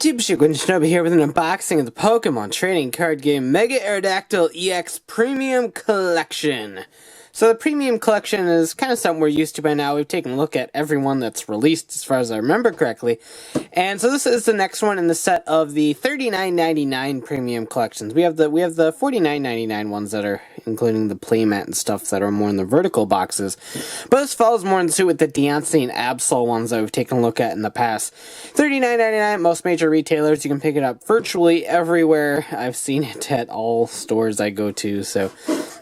YouTube, Shinobi here with an unboxing of the Pokemon trading card game Mega Aerodactyl-EX Premium Collection. So the Premium Collection is kind of something we're used to by now. We've taken a look at every one that's released as far as I remember correctly. And so this is the next one in the set of the $39.99 Premium Collections. We have the $49.99 ones that are including the playmat and stuff that are more in the vertical boxes. But this follows more in suit with the Deontay and Absol ones that we've taken a look at in the past. $39.99 most major retailers. You can pick it up virtually everywhere. I've seen it at all stores I go to, so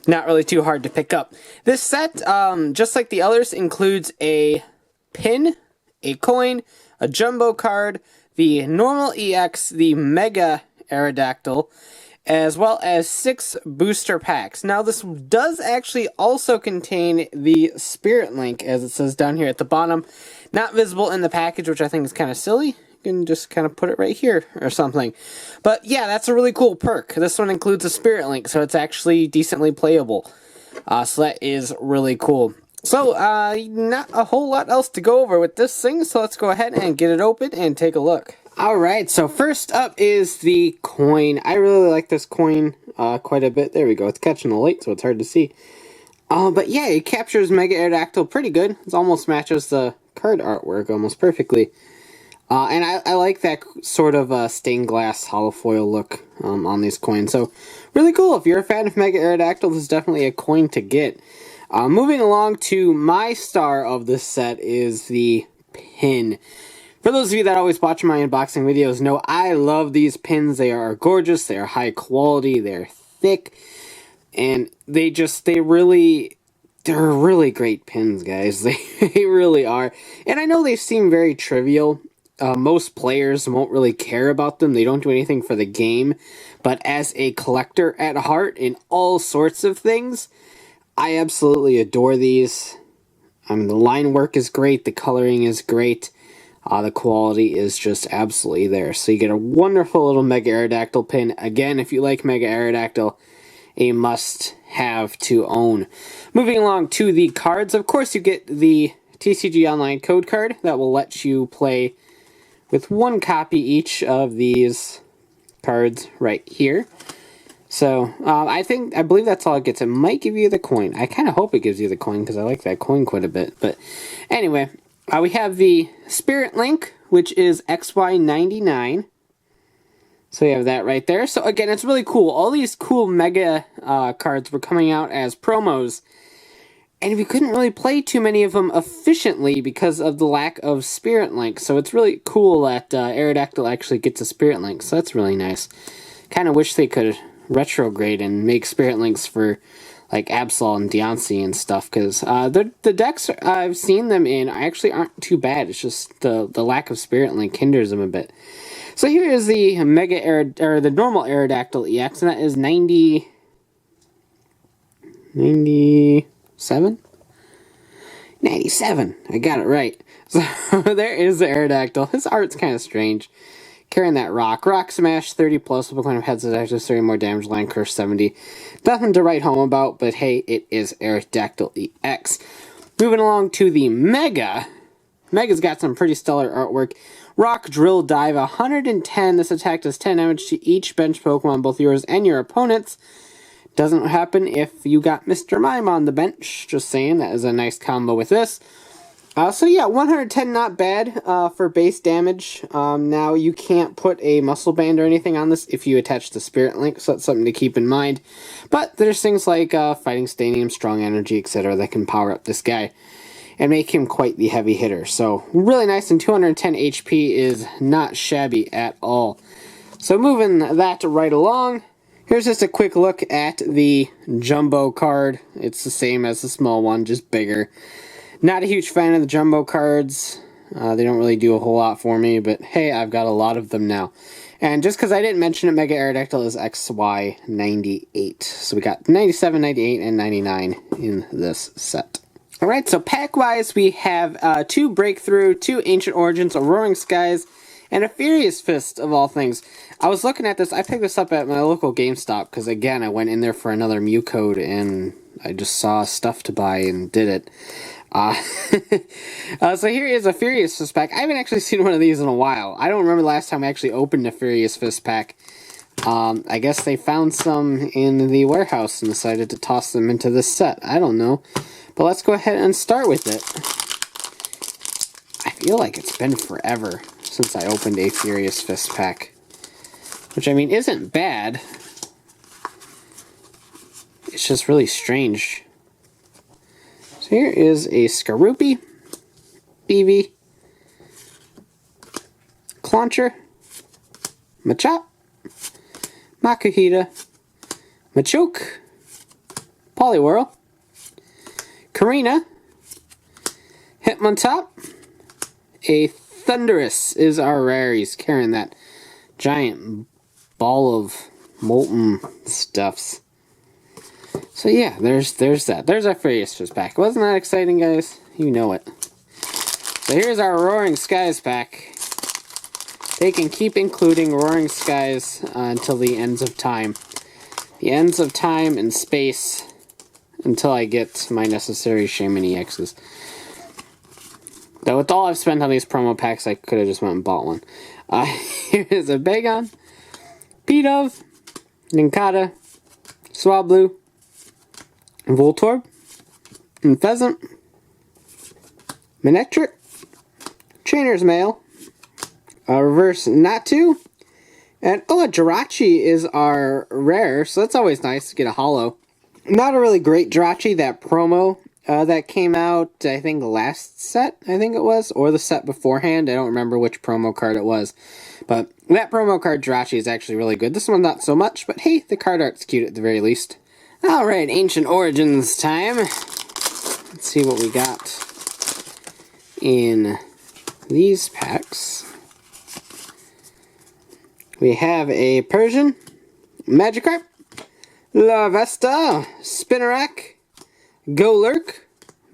not really too hard to pick up. This set, just like the others, includes a pin, a coin, a jumbo card, the normal EX, the Mega Aerodactyl, as well as 6 booster packs. Now this does actually also contain the Spirit Link, as it says down here at the bottom. Not visible in the package, which I think is kind of silly. You can just kind of put it right here or something. But yeah, that's a really cool perk. This one includes a Spirit Link, so it's actually decently playable. So that is really cool. So, not a whole lot else to go over with this thing, so let's go ahead and get it open and take a look. Alright, so first up is the coin. I really like this coin quite a bit. There we go, it's catching the light, so it's hard to see. But yeah, it captures Mega Aerodactyl pretty good. It almost matches the card artwork almost perfectly. And I like that sort of stained glass hollow foil look on these coins. So, really cool. If you're a fan of Mega Aerodactyl, this is definitely a coin to get. Moving along to my star of this set is the pin. For those of you that always watch my unboxing videos know I love these pins. They are gorgeous, they are high quality, they're thick, and they're really great pins, guys. They really are. And I know they seem very trivial. Most players won't really care about them. They don't do anything for the game. But as a collector at heart in all sorts of things, I absolutely adore these. I mean, the line work is great. The coloring is great. The quality is just absolutely there. So you get a wonderful little Mega Aerodactyl pin. Again, if you like Mega Aerodactyl, a must-have to own. Moving along to the cards. Of course, you get the TCG Online code card that will let you play with one copy each of these cards right here. So, I believe that's all it gets. It might give you the coin. I kind of hope it gives you the coin, because I like that coin quite a bit. But, anyway, we have the Spirit Link, which is XY99. So you have that right there. So, again, it's really cool. All these cool Mega cards were coming out as promos. And we couldn't really play too many of them efficiently because of the lack of Spirit Link. So it's really cool that Aerodactyl actually gets a Spirit Link. So that's really nice. Kind of wish they could retrograde and make Spirit Links for like Absol and Deontay and stuff. Because the decks I've seen them in actually aren't too bad. It's just the lack of Spirit Link hinders them a bit. So here is the the normal Aerodactyl-EX, and that is 97? I got it right. So there is the Aerodactyl. His art's kind of strange. Carrying that rock. Rock smash, 30 plus. What kind of heads is actually 30 more damage. Line curse, 70. Nothing to write home about, but hey, it is Aerodactyl-EX. Moving along to the Mega. Mega's got some pretty stellar artwork. Rock Drill Dive, 110. This attack does 10 damage to each bench Pokemon, both yours and your opponent's. Doesn't happen if you got Mr. Mime on the bench. Just saying, that is a nice combo with this. So yeah, 110 not bad for base damage. Now you can't put a muscle band or anything on this if you attach the Spirit Link, so that's something to keep in mind. But there's things like Fighting Stadium, Strong Energy, etc. that can power up this guy and make him quite the heavy hitter. So really nice, and 210 HP is not shabby at all. So moving that right along. Here's just a quick look at the jumbo card. It's the same as the small one, just bigger. Not a huge fan of the jumbo cards. They don't really do a whole lot for me, but hey, I've got a lot of them now. And just because I didn't mention it, Mega Aerodactyl is XY98. So we got 97, 98, and 99 in this set. Alright, so pack-wise, we have 2 Breakthrough, 2 Ancient Origins, a Roaring Skies, and a Furious Fist, of all things. I was looking at this, I picked this up at my local GameStop, because again, I went in there for another Mew code, and I just saw stuff to buy and did it. Uh, so here is a Furious Fist pack. I haven't actually seen one of these in a while. I don't remember the last time I actually opened a Furious Fist pack. I guess they found some in the warehouse and decided to toss them into this set. I don't know. But let's go ahead and start with it. I feel like it's been forever since I opened a Furious Fist pack. Which, I mean, isn't bad. It's just really strange. So here is a Skorupi, Eevee, Clauncher, Machop, Makuhita, Machoke, Poliwhirl, Karina, Hitmontop, a Thundurus is our rare. He's carrying that giant ball of molten stuffs. So yeah, there's that. There's our Furious Fist pack. Wasn't that exciting, guys? You know it. So here's our Roaring Skies pack. They can keep including Roaring Skies until the ends of time. The ends of time and space until I get my necessary Shaman EXs. Though with all I've spent on these promo packs, I could have just went and bought one. Here's a Bagon, Pidove, Nincada, Swablu, Voltorb, and Pheasant, Manectric, Trainer's Mail, a Reverse Natu, and oh, a Jirachi is our rare, so that's always nice to get a holo. Not a really great Jirachi, that promo that came out, I think, last set, I think it was, or the set beforehand. I don't remember which promo card it was. But that promo card Jirachi is actually really good. This one not so much, but hey, the card art's cute at the very least. Alright, Ancient Origins time. Let's see what we got in these packs. We have a Persian, Magikarp, Larvesta, Spinarak, Golurk,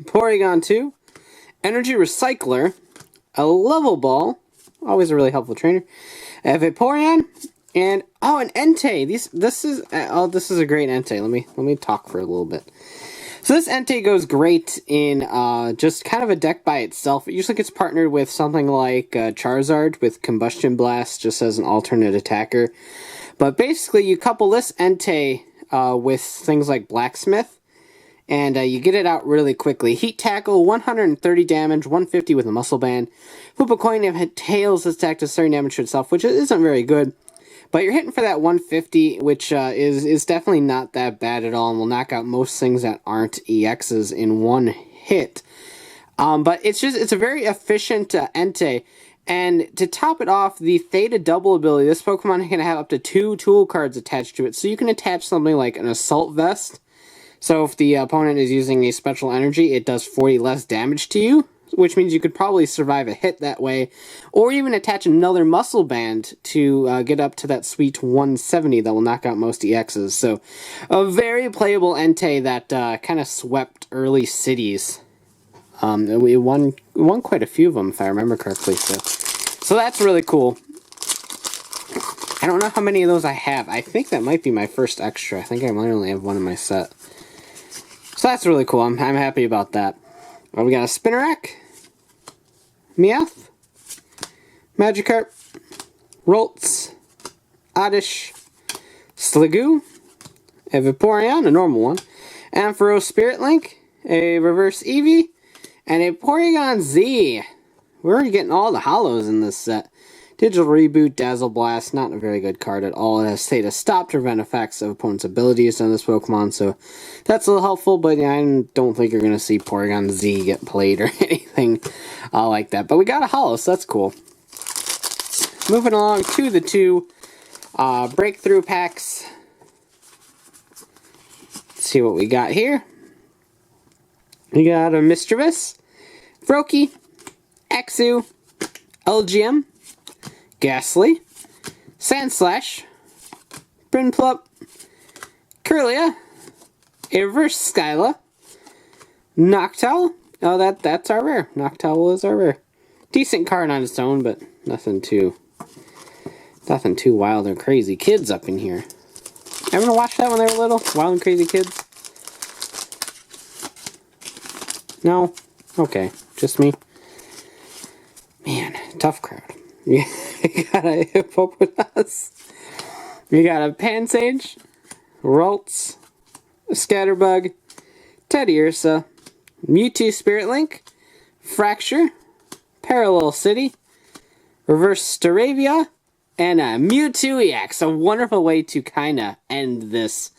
Porygon 2, Energy Recycler, a Level Ball, always a really helpful trainer, a Vaporeon, and oh, an Entei. This is a great Entei. Let me talk for a little bit. So this Entei goes great in just kind of a deck by itself. It usually gets partnered with something like Charizard with Combustion Blast, just as an alternate attacker. But basically, you couple this Entei with things like Blacksmith, and you get it out really quickly. Heat Tackle, 130 damage, 150 with a Muscle Band. Flip a coin if it tails this attack to certain damage to itself, which isn't very good. But you're hitting for that 150, which is definitely not that bad at all, and will knock out most things that aren't EXs in one hit. But it's a very efficient Entei. And to top it off, the Theta Double ability, this Pokemon can have up to 2 tool cards attached to it. So you can attach something like an Assault Vest. So if the opponent is using a special energy, it does 40 less damage to you, which means you could probably survive a hit that way. Or even attach another Muscle Band to get up to that sweet 170 that will knock out most EXs. So a very playable Entei that kind of swept early cities. We won quite a few of them, if I remember correctly. So that's really cool. I don't know how many of those I have. I think that might be my first extra. I think I might only have one in my set. So that's really cool. I'm happy about that. Well, we got a Spinarak, Meowth, Magikarp, Roltz, Oddish, Sliggoo, a Vaporeon, a normal one, Ampharos Spirit Link, a Reverse Eevee, and a Porygon Z. We're getting all the holos in this set. Digital Reboot, Dazzle Blast, not a very good card at all. It has Theta Stop to prevent effects of opponent's abilities on this Pokemon, so that's a little helpful, but yeah, I don't think you're going to see Porygon Z get played or anything like that. But we got a holo, so that's cool. Moving along to the 2 breakthrough packs. Let's see what we got here. We got a Mischievous, Froakie, Exu, LGM, Ghastly, Sandslash, Prinplup, Kirlia, a Reverse Skyla, Noctowl. Oh, that's our rare. Noctowl is our rare. Decent card on its own, but nothing too wild or crazy. Kids up in here. Ever watch that when they were little? Wild and Crazy Kids? No? Okay, just me. Man, tough crowd. You got a Hippopotas. You got a Pansage, Ralts, Scatterbug, Teddiursa, Mewtwo Spirit Link, Fracture, Parallel City, Reverse Staravia, and a Mewtwo EX. A wonderful way to kind of end this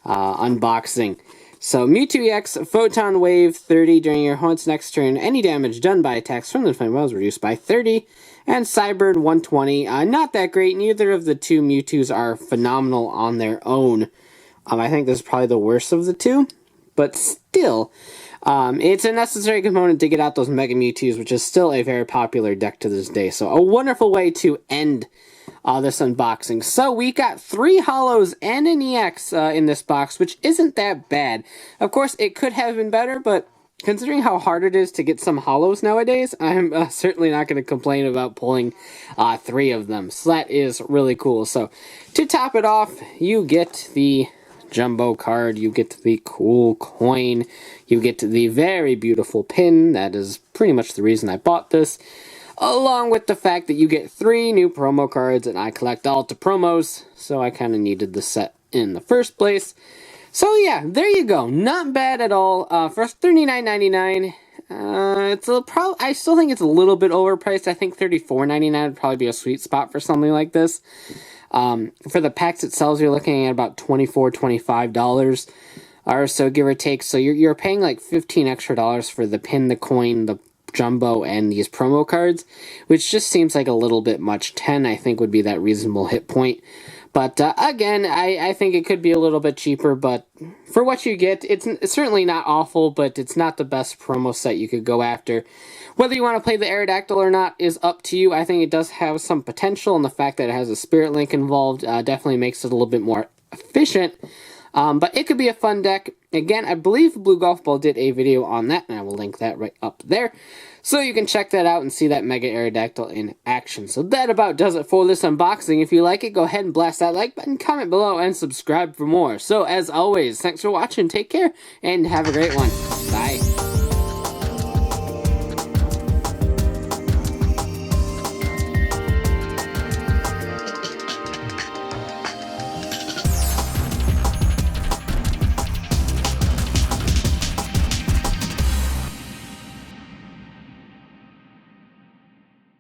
unboxing. So, Mewtwo EX, Photon Wave 30 during your opponent's next turn. Any damage done by attacks from the defending well is reduced by 30. And Cybird 120. Not that great. Neither of the two Mewtwo's are phenomenal on their own. I think this is probably the worst of the two. But still, it's a necessary component to get out those Mega Mewtwo's, which is still a very popular deck to this day. So, a wonderful way to end this unboxing. So we got 3 Holos and an EX in this box, which isn't that bad. Of course, it could have been better, but considering how hard it is to get some Holos nowadays, I'm certainly not going to complain about pulling 3 of them. So that is really cool. So to top it off, you get the Jumbo card, you get the cool coin, you get the very beautiful pin. That is pretty much the reason I bought this. Along with the fact that you get 3 new promo cards, and I collect all the promos, so I kind of needed the set in the first place. So yeah, there you go. Not bad at all. For $39.99, it's I still think it's a little bit overpriced. I think $34.99 would probably be a sweet spot for something like this. For the packs itself, you're looking at about $24, $25 or so, give or take. So you're paying like $15 extra for the pin, the coin, the Jumbo, and these promo cards, which just seems like a little bit much. 10, I think, would be that reasonable hit point. But again, I think it could be a little bit cheaper, but for what you get, it's certainly not awful, but it's not the best promo set you could go after. Whether you want to play the Aerodactyl or not is up to you. I think it does have some potential, and the fact that it has a Spirit Link involved definitely makes it a little bit more efficient. But it could be a fun deck. Again, I believe Blue Golf Ball did a video on that, and I will link that right up there. So you can check that out and see that Mega Aerodactyl in action. So that about does it for this unboxing. If you like it, go ahead and blast that like button, comment below, and subscribe for more. So as always, thanks for watching, take care, and have a great one. Bye.